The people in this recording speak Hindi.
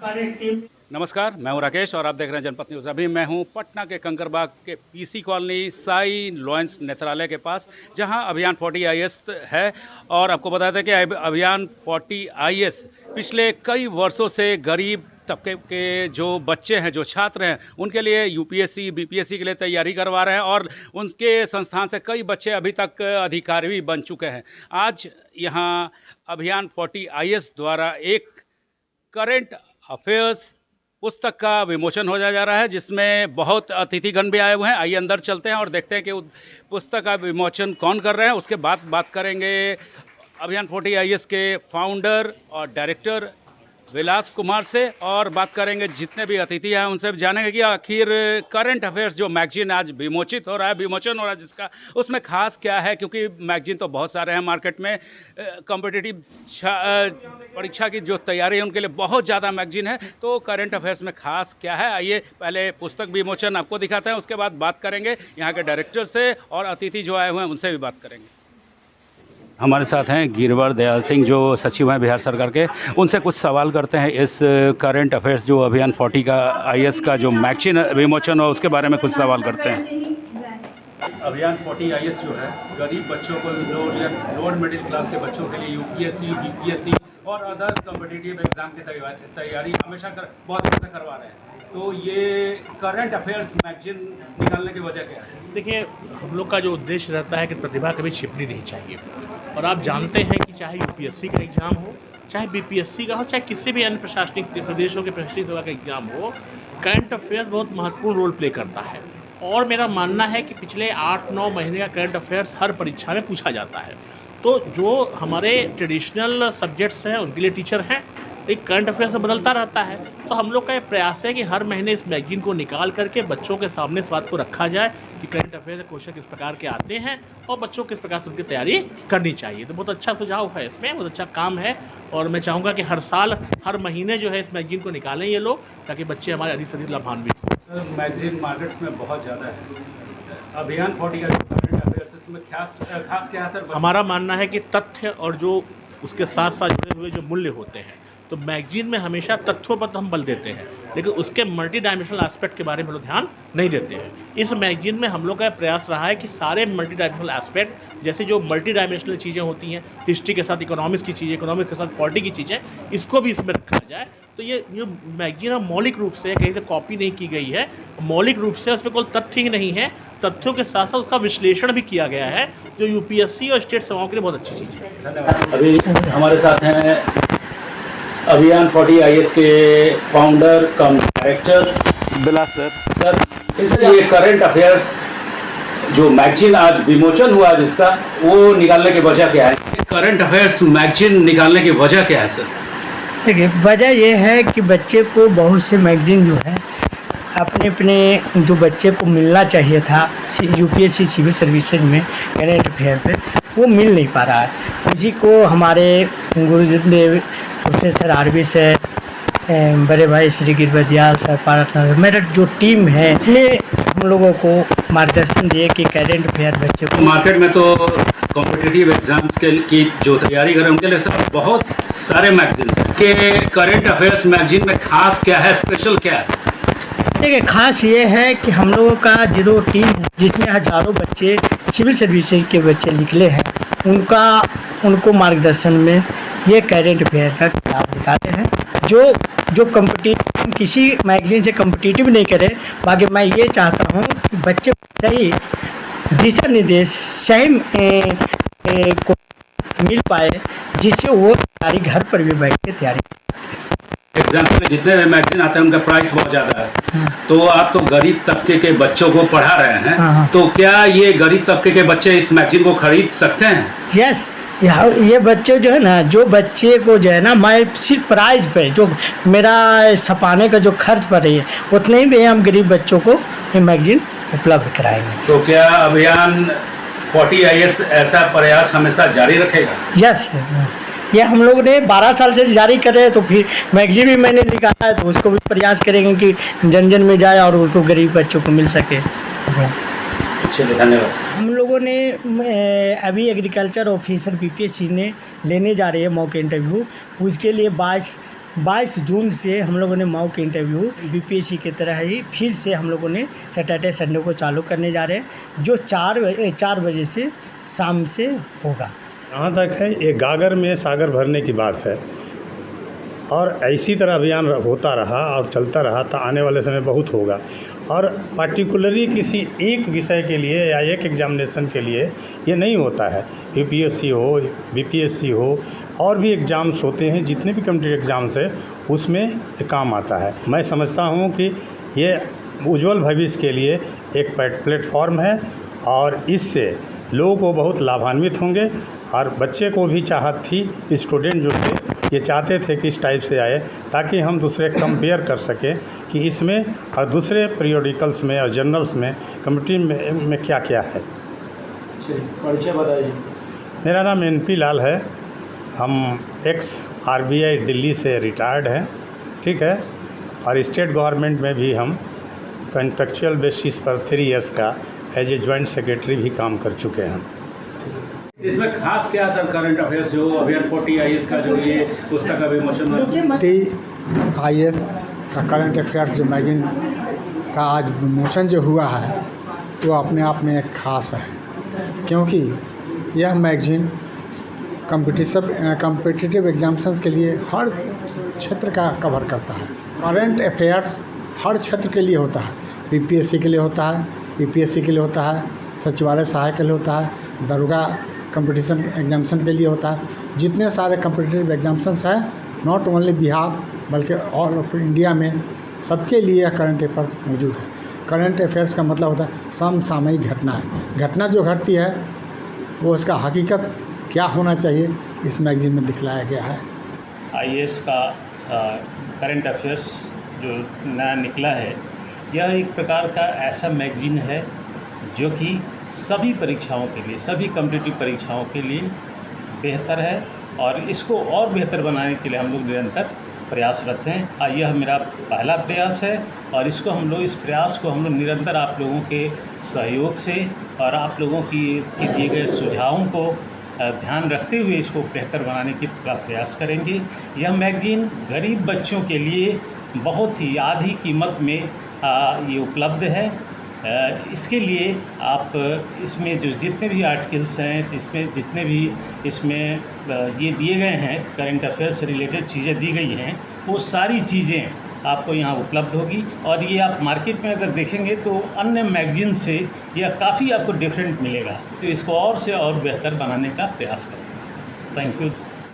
नमस्कार, मैं हूं राकेश और आप देख रहे हैं जनपद न्यूज़। अभी मैं हूं पटना के कंकरबाग के पीसी कॉलोनी साई लॉयंस नेत्रालय के पास, जहां अभियान 40 IAS है। और आपको बता दें कि अभियान 40 IAS पिछले कई वर्षों से गरीब तबके के जो बच्चे हैं, जो छात्र हैं, उनके लिए UPSC BPSC के लिए तैयारी करवा रहे हैं और उनके संस्थान से कई बच्चे अभी तक अधिकारी भी बन चुके हैं। आज यहाँ अभियान 40 IAS द्वारा एक करंट अफेयर्स पुस्तक का विमोचन हो जा रहा है, जिसमें बहुत अतिथिगण भी आए हुए हैं। आइए अंदर चलते हैं और देखते हैं कि उस पुस्तक का विमोचन कौन कर रहे हैं। उसके बाद बात करेंगे अभियान 40 IAS के फाउंडर और डायरेक्टर विलास कुमार से, और बात करेंगे जितने भी अतिथि हैं उनसे भी जानेंगे कि आखिर करंट अफेयर्स जो मैगजीन आज विमोचन हो रहा है जिसका, उसमें खास क्या है। क्योंकि मैगजीन तो बहुत सारे हैं मार्केट में, कॉम्पिटिटिव परीक्षा की जो तैयारी है उनके लिए बहुत ज़्यादा मैगजीन है, तो करंट अफेयर्स में खास क्या है, आइए पहले पुस्तक विमोचन आपको दिखाते हैं। उसके बाद बात करेंगे यहाँ के डायरेक्टर से, और अतिथि जो आए हुए हैं उनसे भी बात करेंगे। हमारे साथ हैं गिरवर दयाल सिंह, जो सचिव हैं बिहार सरकार के। उनसे कुछ सवाल करते हैं इस करंट अफेयर्स जो अभियान 40 का IAS का जो मैगजीन विमोचन हो उसके बारे में कुछ सवाल करते हैं। अभियान 40 IAS जो है गरीब बच्चों को, लोअर मिडिल क्लास के बच्चों के लिए UPSC BPSC और अदर कॉम्पिटिटिव एग्जाम की तैयारी हमेशा बहुत अच्छा करवा रहे हैं। तो ये करंट अफेयर्स मैगजीन निकालने की वजह क्या है? देखिए, हम लोग का जो उद्देश्य रहता है कि प्रतिभा कभी छिपनी नहीं चाहिए। और आप जानते हैं कि चाहे UPSC का एग्ज़ाम हो, चाहे BPSC का हो, चाहे किसी भी अन्य प्रशासनिक प्रदेशों के प्रशासनिक सेवा का एग्ज़ाम हो, करंट अफेयर्स बहुत महत्वपूर्ण रोल प्ले करता है। और मेरा मानना है कि पिछले 8-9 महीने का करंट अफेयर्स हर परीक्षा में पूछा जाता है। तो जो हमारे ट्रेडिशनल सब्जेक्ट्स हैं उनके लिए टीचर हैं, एक करंट अफेयर्स तो बदलता रहता है। तो हम लोग का ये प्रयास है कि हर महीने इस मैगजीन को निकाल करके बच्चों के सामने इस बात को रखा जाए कि करंट अफेयर्स के क्वेश्चन किस प्रकार के आते हैं और बच्चों किस प्रकार से उनकी तैयारी करनी चाहिए। तो बहुत अच्छा सुझाव है, इसमें बहुत अच्छा काम है। और मैं चाहूँगा कि हर साल हर महीने जो है इस मैगजीन को निकालें ये लोग, ताकि बच्चे हमारे अधिक से अधिक लाभान्वित हों। मैगजीन मार्केट में बहुत ज़्यादा है। अभियान 40 का जो करंट अफेयर्स में खास क्या है? हमारा मानना है कि तथ्य और जो उसके साथ साथ जुड़े हुए जो मूल्य होते हैं, तो मैगजीन में हमेशा तथ्यों पर हम बल देते हैं, लेकिन उसके मल्टी डायमेंशनल एस्पेक्ट के बारे में लोग ध्यान नहीं देते हैं। इस मैगजीन में हम लोग का प्रयास रहा है कि सारे मल्टी डायमेंशनल एस्पेक्ट, जैसे जो मल्टी डायमेंशनल चीज़ें होती हैं, हिस्ट्री के साथ इकोनॉमिक्स की चीज़ें, इकोनॉमिक्स के साथ पॉलिटी की चीज़ें, इसको भी इसमें रखा जाए। तो ये जो मैगजीन है मौलिक रूप से कहीं से कॉपी नहीं की गई है, मौलिक रूप से उसमें कोई तथ्य ही नहीं है, तथ्यों के साथ साथ उसका विश्लेषण भी किया गया है, जो UPSC और स्टेट सेवाओं के लिए बहुत अच्छी चीज़ है। धन्यवाद। अभी हमारे साथ हैं अभियान 40 IAS के फाउंडर कम डायरेक्टर विलास सर। इसलिए ये करंट अफेयर्स जो मैगजीन आज विमोचन हुआ जिसका, वो निकालने की वजह क्या है? करंट अफेयर्स मैगजीन निकालने की वजह क्या है सर? देखिए, वजह ये है कि बच्चे को बहुत से मैगजीन जो है अपने अपने जो बच्चे को मिलना चाहिए था UPSC सिविल सर्विसेज में करंट अफेयर पे, वो मिल नहीं पा रहा है। इसी को हमारे गुरुदेव प्रोफेसर RV से, बड़े भाई श्री गिरवर दयाल सर, पारसनाथ, मेरा जो टीम है, इसमें हम लोगों को मार्गदर्शन दिए कि करंट अफेयर बच्चे को। मार्केट में तो कॉम्पिटिटिव एग्जाम्स की जो तैयारी कर रहे हैं उनके लिए सर बहुत सारे मैगजीन हैं कि करंट अफेयर्स मैगजीन में खास क्या है, स्पेशल क्या है? देखिए, खास ये है कि हम लोगों का जो टीम है, जिसमें हजारों बच्चे सिविल सर्विसेज के बच्चे निकले हैं, उनको मार्गदर्शन में ये करंट अफेयर का किताब निकाले हैं, जो कम्पिटिटिव किसी मैगजीन से कम्पिटिटिव नहीं करे। बाकी मैं ये चाहता हूँ कि बच्चे को सही दिशा निर्देश सही को मिल पाए, जिससे वो तैयारी घर पर भी बैठ के तैयारी। एग्जाम में जितने मैगजीन आते हैं उनका प्राइस बहुत ज़्यादा है, तो आप तो गरीब तबके के बच्चों को पढ़ा रहे हैं, तो क्या ये गरीब तबके के बच्चे इस मैगजीन को खरीद सकते हैं? यस, ये बच्चे जो है ना, जो बच्चे को जो है ना, मैं सिर्फ प्राइस पे जो मेरा छपाने का जो खर्च पड़ रही है, उतने ही में हम गरीब बच्चों को ये मैगजीन उपलब्ध कराएंगे। तो क्या अभियान 40 IAS ऐसा प्रयास हमेशा जारी रखेगा? यस, ये हम लोग ने 12 साल से जारी करे, तो फिर मैगजीन भी मैंने निकाला है, तो उसको भी प्रयास करेंगे कि जन जन में जाए और उसको गरीब बच्चों को मिल सके। चलिए, धन्यवाद। हम लोगों ने अभी एग्रीकल्चर ऑफिसर BPSC ने लेने जा रही है मॉक इंटरव्यू, उसके लिए 22 जून से हम लोगों ने मॉक इंटरव्यू बीपीएससी की तरह ही फिर से हम लोगों ने सैटरडे संडे को चालू करने जा रहे हैं, जो 4 बजे से शाम से होगा। जहाँ तक है ये गागर में सागर भरने की बात है, और इसी तरह अभियान होता रहा और चलता रहा तो आने वाले समय बहुत होगा। और पार्टिकुलरली किसी एक विषय के लिए या एक एग्जामिनेशन के लिए ये नहीं होता है। यूपीएससी हो, बीपीएससी हो, और भी एग्ज़ाम्स होते हैं, जितने भी कॉम्पिटिटिव एग्ज़ाम्स है उसमें ये काम आता है। मैं समझता हूँ कि ये उज्जवल भविष्य के लिए एक प्लेटफॉर्म है और इससे लोगों को बहुत लाभान्वित होंगे। और बच्चे को भी चाहत थी, स्टूडेंट जो थे ये चाहते थे कि इस टाइप से आए ताकि हम दूसरे कंपेयर कर सकें कि इसमें और दूसरे पीरियोडिकल्स में और जर्नल्स में कम्पिटिटिव में क्या क्या है। परिचय बताइए। मेरा नाम NP लाल है। हम एक्स RBI दिल्ली से रिटायर्ड हैं, ठीक है, और स्टेट गवर्नमेंट में भी हम कॉन्ट्रेक्चुअल बेसिस पर 3 इयर्स का एज ए जॉइंट सेक्रेटरी भी काम कर चुके हैं। इसमें खास क्या सर करंट अफेयर्स जो अभियान 40 IAS का जो ये पुस्तक का विमोचन 40 IAS का करंट अफेयर्स जो मैगजीन का आज विमोचन जो हुआ है वो अपने आप में एक खास है, क्योंकि यह मैगजीन कॉम्पिटिटिव एग्जाम्स के लिए हर क्षेत्र का कवर करता है। करंट अफेयर्स हर क्षेत्र के लिए होता है। BPSC के लिए होता है, UPSC के लिए होता है, सचिवालय सहायक के लिए होता है, दरोगा कंपटीशन एग्जामिनेशन के लिए होता है। जितने सारे कॉम्पिटिटिव एग्जाम्स हैं, नॉट ओनली बिहार बल्कि ऑल ऑफ इंडिया में सबके लिए यह करंट अफेयर्स मौजूद है। करंट अफेयर्स का मतलब होता है समसामयिक घटना जो घटती है वो उसका हकीकत क्या होना चाहिए इस मैगजीन में दिखलाया गया है। IAS का करंट अफेयर्स जो नया निकला है, यह एक प्रकार का ऐसा मैगजीन है जो कि सभी परीक्षाओं के लिए, सभी कॉम्पिटिटिव परीक्षाओं के लिए बेहतर है, और इसको और बेहतर बनाने के लिए हम लोग निरंतर प्रयासरत हैं। यह मेरा पहला प्रयास है और इस प्रयास को हम लोग निरंतर आप लोगों के सहयोग से और आप लोगों की दिए गए सुझावों को ध्यान रखते हुए इसको बेहतर बनाने की प्रयास करेंगे। यह मैगजीन गरीब बच्चों के लिए बहुत ही आधी कीमत में ये उपलब्ध है। इसके लिए आप इसमें जो जितने भी आर्टिकल्स हैं, जितने भी इसमें ये दिए गए हैं, करंट अफेयर से रिलेटेड चीज़ें दी गई हैं, वो सारी चीज़ें आपको यहाँ उपलब्ध होगी। और ये आप मार्केट में अगर देखेंगे तो अन्य मैगजीन से यह काफ़ी आपको डिफरेंट मिलेगा। तो इसको और से और बेहतर बनाने का प्रयास करते हैं। Thank you.